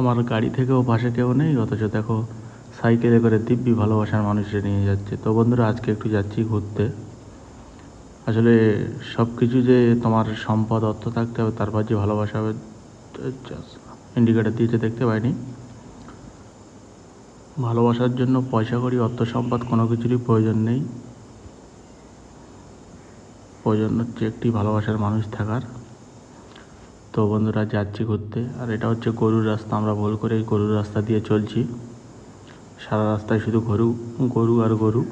আমার গাড়ি থেকেও পাশে কেউ নেই, অথচ দেখো সাইকেলে করে দিব্যি ভালোবাসার মানুষে নিয়ে যাচ্ছে। তো বন্ধুরা, আজকে একটু যাচ্ছি ঘুরতে। আসলে সব কিছু যে তোমার সম্পদ অর্থ থাকতে হবে তারপর যে ভালোবাসা হবে, ইন্ডিকেটার দিয়েছে দেখতে পাইনি। ভালোবাসার জন্য পয়সা কড়ি অর্থ সম্পদ কোনো কিছুরই প্রয়োজন নেই, প্রয়োজন হচ্ছে একটি ভালোবাসার মানুষ থাকার। তো বন্ধুরা, যাচ্ছি ঘুরতে। আর এটা হচ্ছে গরুর রাস্তা, আমরা ভুল করে গরুর রাস্তা দিয়ে চলছি। সারা রাস্তায় শুধু গরু, গরু আর গরু।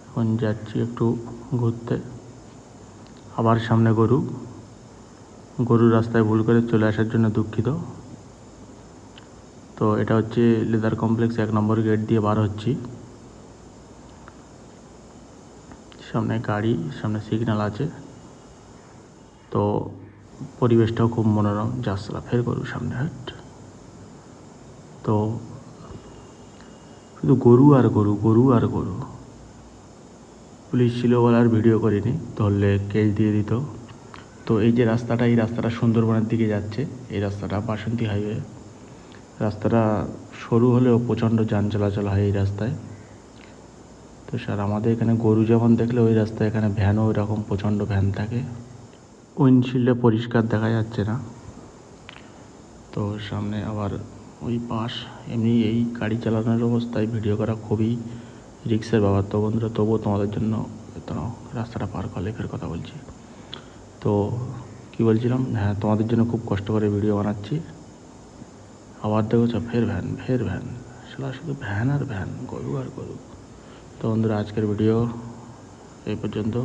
এখন যাচ্ছি একটু ঘুরতে, আবার সামনে গরু। গরুর রাস্তায় ভুল করে চলে আসার জন্য দুঃখিত। তো এটা হচ্ছে লেদার কমপ্লেক্স 1 নম্বর গেট দিয়ে বার হচ্ছি। সামনে গাড়ি, সামনে সিগন্যাল আছে। তো পরিবেশটাও খুব মনোরম। যাত্রা ফের গরু সামনে হাট। তো শুধু গরু আর গরু, গরু আর গরু। পুলিশ ছিল বলে আর ভিডিও করিনি, ধরলে কেস দিয়ে দিত। তো এই যে রাস্তাটা, এই রাস্তাটা সুন্দরবনের দিকে যাচ্ছে। এই রাস্তাটা বাসন্তী হাইওয়ে। রাস্তাটা সরু হলেও প্রচণ্ড যান চলাচল হয় এই রাস্তায়। তো স্যার, আমাদের এখানে গরু যেমন দেখলে ওই রাস্তায় এখানে ভ্যানও ওই রকম প্রচণ্ড ভ্যান থাকে। উইন্ডশিল্ডে পরিষ্কার দেখা যাচ্ছে না। তো সামনে আবার ওই পাশ। এমনি এই গাড়ি চালানোর অবস্থায় ভিডিও করা খুবই রিস্কের ব্যাপার। তো বন্ধুরা, তবুও তোমাদের জন্য রাস্তাটা পার করে ফের কথা বলছি। তো কী বলছিলাম, হ্যাঁ, তোমাদের জন্য খুব কষ্ট করে ভিডিও বানাচ্ছি। আবার দেখো ফের ভ্যান, ফের ভ্যান। সেটা শুধু ভ্যান আর ভ্যান, গরু আর গরু। তো বন্ধুরা, আজকের ভিডিও এই পর্যন্ত।